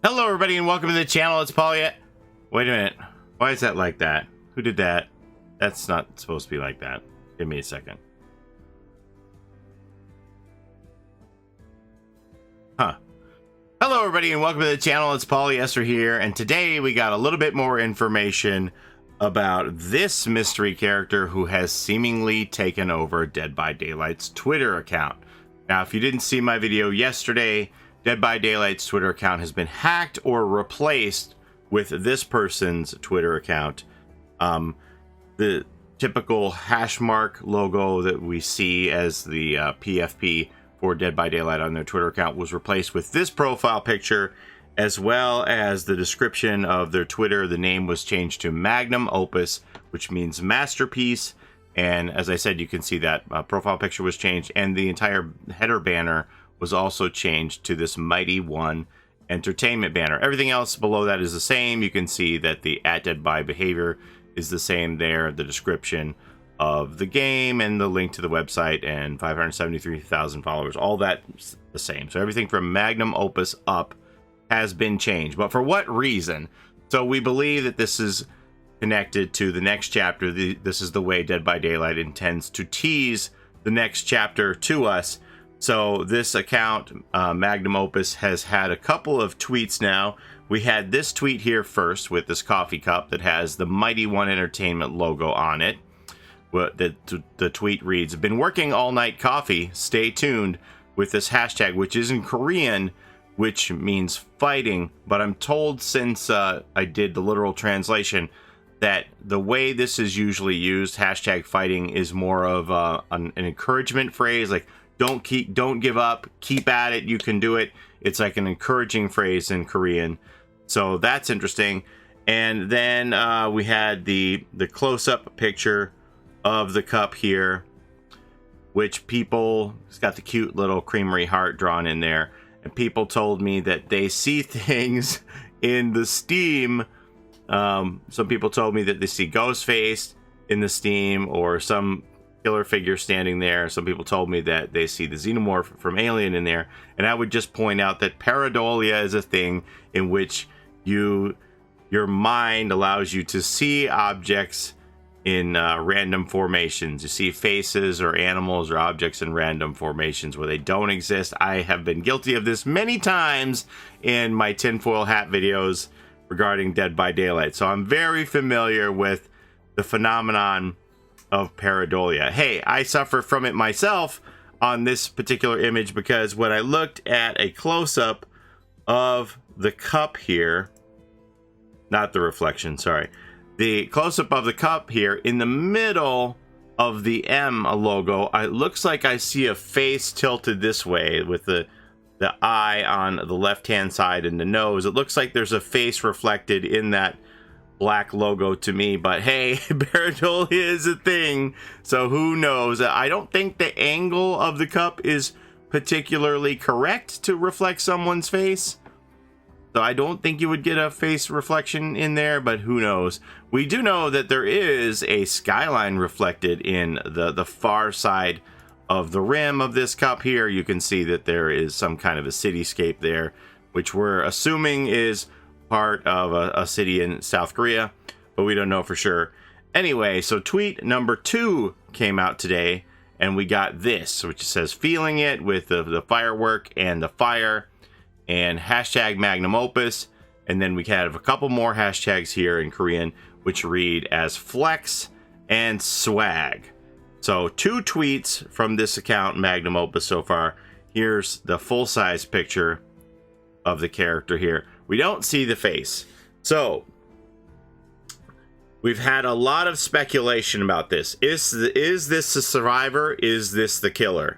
Hello everybody and welcome to the channel. It's Paulie. Wait a minute. Why is that like that? Who did that? That's not supposed to be like that. Give me a second. Huh. Hello everybody and welcome to the channel. It's Paulie, Esther here, and today we got a little bit more information about this mystery character who has seemingly taken over Dead by Daylight's Twitter account. Now, if you didn't see my video yesterday, Dead by Daylight's Twitter account has been hacked or replaced with this person's Twitter account. The typical hash mark logo that we see as the PFP for Dead by Daylight on their Twitter account was replaced with this profile picture, as well as the description of their Twitter. The name was changed to Magnum Opus, which means masterpiece. And as I said, you can see that profile picture was changed, and the entire header banner was also changed to this Mighty One Entertainment banner. Everything else below that is the same. You can see that the @deadby behavior is the same there, the description of the game and the link to the website and 573,000 followers, all that's the same. So everything from Magnum Opus up has been changed. But for what reason? So we believe that this is connected to the next chapter. This is the way Dead by Daylight intends to tease the next chapter to us. So this account, Magnum Opus, has had a couple of tweets now. We had this tweet here first with this coffee cup that has the Mighty One Entertainment logo on it. The tweet reads, "Been working all night coffee, stay tuned," with this hashtag, which is in Korean, which means fighting. But I'm told, since I did the literal translation, that the way this is usually used, hashtag fighting, is more of an encouragement phrase, like don't give up, keep at it, you can do it. It's like an encouraging phrase in Korean. So that's interesting. And then we had the close-up picture of the cup here, which it's got the cute little creamery heart drawn in there. And people told me that they see things in the Steam. Some people told me that they see Ghostface in the Steam or some killer figure standing there. Some people told me that they see the Xenomorph from Alien in there. And I would just point out that pareidolia is a thing in which your mind allows you to see objects in random formations. You see faces or animals or objects in random formations where they don't exist. I have been guilty of this many times in my tinfoil hat videos regarding Dead by Daylight. So I'm very familiar with the phenomenon of pareidolia. Hey, I suffer from it myself on this particular image, because when I looked at a close-up of the cup here, not the reflection, sorry, the close-up of the cup here, in the middle of the M logo, it looks like I see a face tilted this way with the eye on the left-hand side and the nose. It looks like there's a face reflected in that black logo to me, but hey, pareidolia is a thing, so who knows? I don't think the angle of the cup is particularly correct to reflect someone's face, so I don't think you would get a face reflection in there, but who knows? We do know that there is a skyline reflected in the far side of the rim of this cup here. You can see that there is some kind of a cityscape there, which we're assuming is part of a city in South Korea, but we don't know for sure. Anyway, so tweet number 2 came out today, and we got this, which says "feeling it," with the firework and the fire, and hashtag Magnum Opus. And then we have a couple more hashtags here in Korean, which read as flex and swag. So 2 tweets from this account, Magnum Opus, so far. Here's the full-size picture of the character here. We don't see the face. So we've had a lot of speculation about this. Is this the survivor? Is this the killer?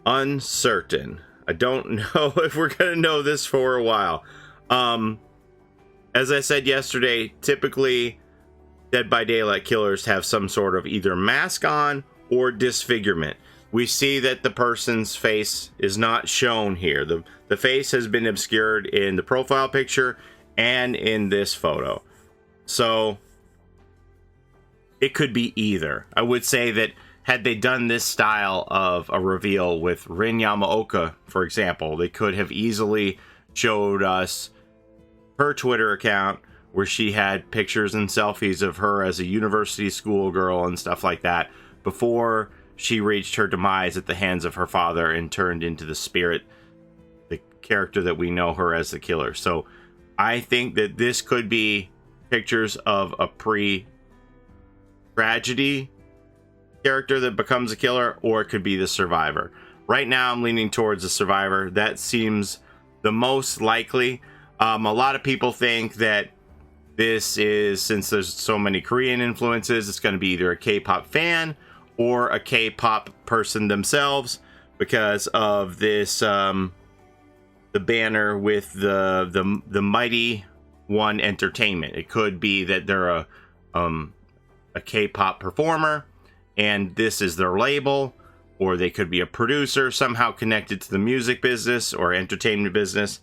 Uncertain. I don't know if we're going to know this for a while. As I said yesterday, typically Dead by Daylight killers have some sort of either mask on or disfigurement. We see that the person's face is not shown here. The face has been obscured in the profile picture and in this photo. So it could be either. I would say that had they done this style of a reveal with Rin Yamaoka, for example, they could have easily showed us her Twitter account where she had pictures and selfies of her as a university schoolgirl and stuff like that before she reached her demise at the hands of her father and turned into the spirit, the character that we know her as the killer. So I think that this could be pictures of a pre-tragedy character that becomes a killer, or it could be the survivor. Right now I'm leaning towards the survivor. That seems the most likely. A lot of people think that this is, since there's so many Korean influences, it's going to be either a K-pop fan or a K-pop person themselves, because of this the banner with the Mighty One Entertainment. It could be that they're a K-pop performer and this is their label, or they could be a producer somehow connected to the music business or entertainment business.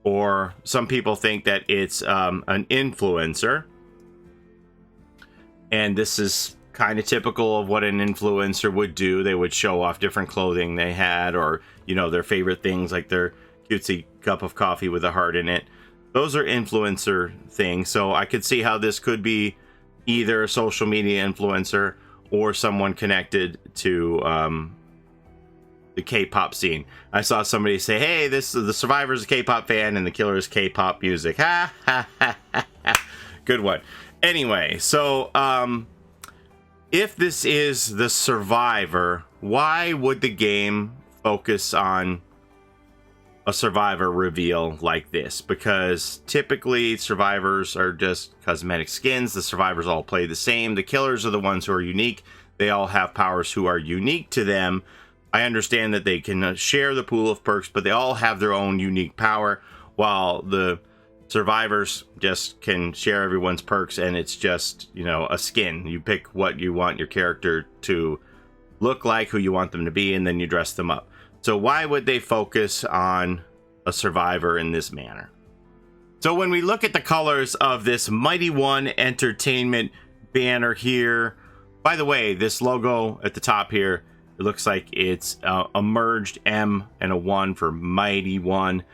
Or some people think that it's an influencer. And this is kind of typical of what an influencer would do. They would show off different clothing they had, or, you know, their favorite things, like their cutesy cup of coffee with a heart in it. Those are influencer things. So I could see how this could be either a social media influencer or someone connected to the K-pop scene. I saw somebody say, hey, the survivor's a K-pop fan and the killer is K-pop music. Ha ha ha ha. Good one. Anyway, so if this is the survivor, why would the game focus on a survivor reveal like this? Because typically survivors are just cosmetic skins. The survivors all play the same. The killers are the ones who are unique. They all have powers who are unique to them. I understand that they can share the pool of perks, but they all have their own unique power, while the survivors just can share everyone's perks, and it's just, you know, a skin. You pick what you want your character to look like, who you want them to be, and then you dress them up. So why would they focus on a survivor in this manner? So when we look at the colors of this Mighty One Entertainment banner here, by the way, this logo at the top here, it looks like it's a merged M and a 1 for Mighty One.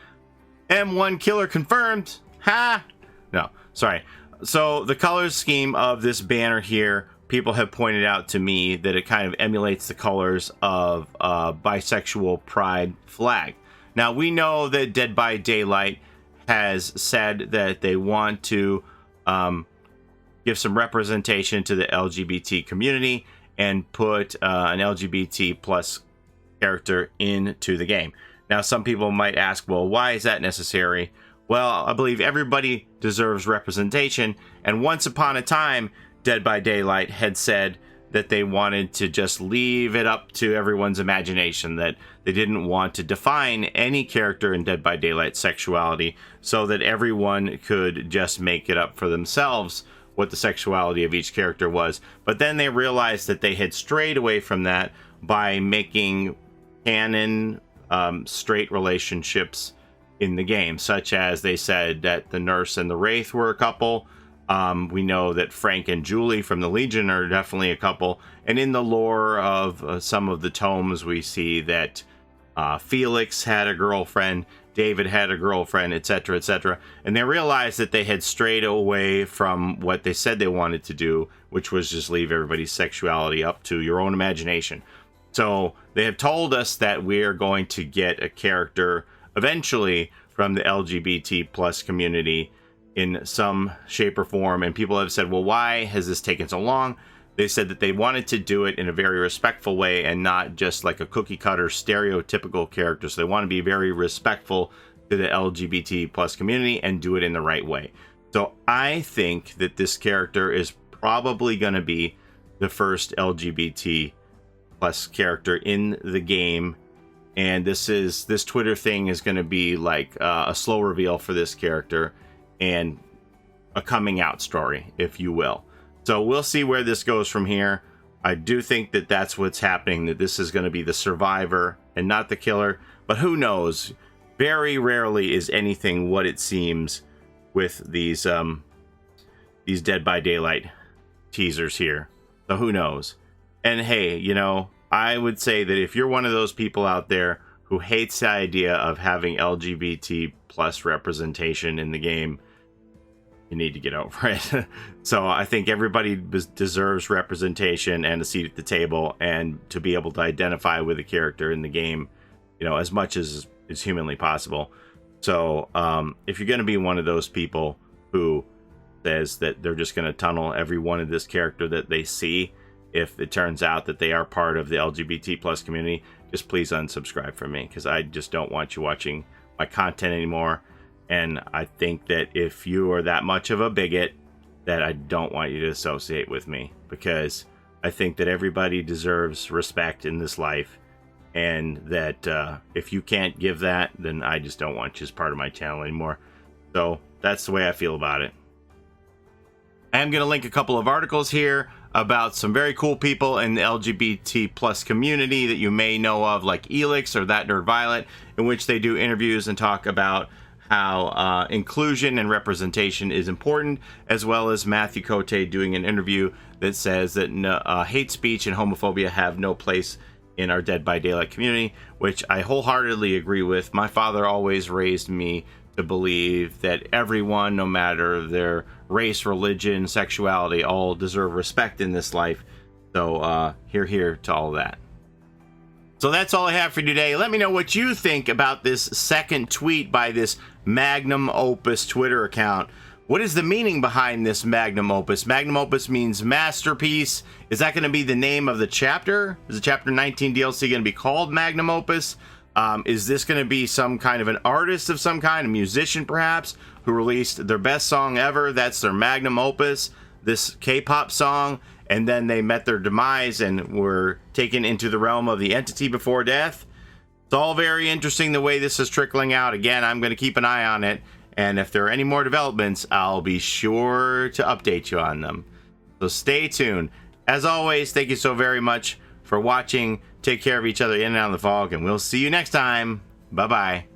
M1 killer confirmed. Ha! No, sorry. So the color scheme of this banner here, people have pointed out to me that it kind of emulates the colors of bisexual pride flag. Now, we know that Dead by Daylight has said that they want to give some representation to the LGBT community and put an LGBT plus character into the game. Now, some people might ask, well, why is that necessary? Well, I believe everybody deserves representation, and once upon a time, Dead by Daylight had said that they wanted to just leave it up to everyone's imagination, that they didn't want to define any character in Dead by Daylight's sexuality, so that everyone could just make it up for themselves what the sexuality of each character was. But then they realized that they had strayed away from that by making canon straight relationships in the game, such as they said that the nurse and the Wraith were a couple. We know that Frank and Julie from the Legion are definitely a couple. And in the lore of some of the tomes, we see that Felix had a girlfriend, David had a girlfriend, etc., etc. And they realized that they had strayed away from what they said they wanted to do, which was just leave everybody's sexuality up to your own imagination. So they have told us that we are going to get a character eventually from the LGBT plus community in some shape or form. And people have said, well, why has this taken so long? They said that they wanted to do it in a very respectful way and not just like a cookie cutter stereotypical character. So they want to be very respectful to the LGBT plus community and do it in the right way. So I think that this character is probably going to be the first LGBT plus character in the game. And this Twitter thing is going to be like a slow reveal for this character and a coming out story, if you will. So we'll see where this goes from here. I do think that that's what's happening, that this is going to be the survivor and not the killer. But who knows? Very rarely is anything what it seems with these Dead by Daylight teasers here. So who knows? And hey, you know, I would say that if you're one of those people out there who who hates the idea of having LGBT plus representation in the game, you need to get over it. So I think everybody deserves representation and a seat at the table, and to be able to identify with a character in the game, you know, as much as is humanly possible. So if you're going to be one of those people who says that they're just going to tunnel every one of this character that they see, if it turns out that they are part of the LGBT plus community, just please unsubscribe from me, because I just don't want you watching my content anymore. And I think that if you are that much of a bigot, that I don't want you to associate with me, because I think that everybody deserves respect in this life, and that if you can't give that, then I just don't want you as part of my channel anymore. So that's the way I feel about it. I am going to link a couple of articles here about some very cool people in the LGBT plus community that you may know of, like Elix or That Nerd Violet, in which they do interviews and talk about how inclusion and representation is important, as well as Matthew Cote doing an interview that says that hate speech and homophobia have no place in our Dead by Daylight community, which I wholeheartedly agree with. My father always raised me to believe that everyone, no matter their race, religion, sexuality, all deserve respect in this life. So here to all that. So that's all I have for you today. Let me know what you think about this second tweet by this Magnum Opus Twitter account. What is the meaning behind this Magnum Opus? Magnum Opus means masterpiece. Is that going to be the name of the chapter? Is the chapter 19 DLC going to be called Magnum Opus? Is this going to be some kind of an artist of some kind, a musician perhaps, who released their best song ever? That's their Magnum Opus, this K-pop song, and then they met their demise and were taken into the realm of the entity before death. It's all very interesting the way this is trickling out. Again, I'm going to keep an eye on it, and if there are any more developments, I'll be sure to update you on them. So stay tuned. As always, thank you so very much for watching. Take care of each other in and out of the fog, and we'll see you next time. Bye-bye.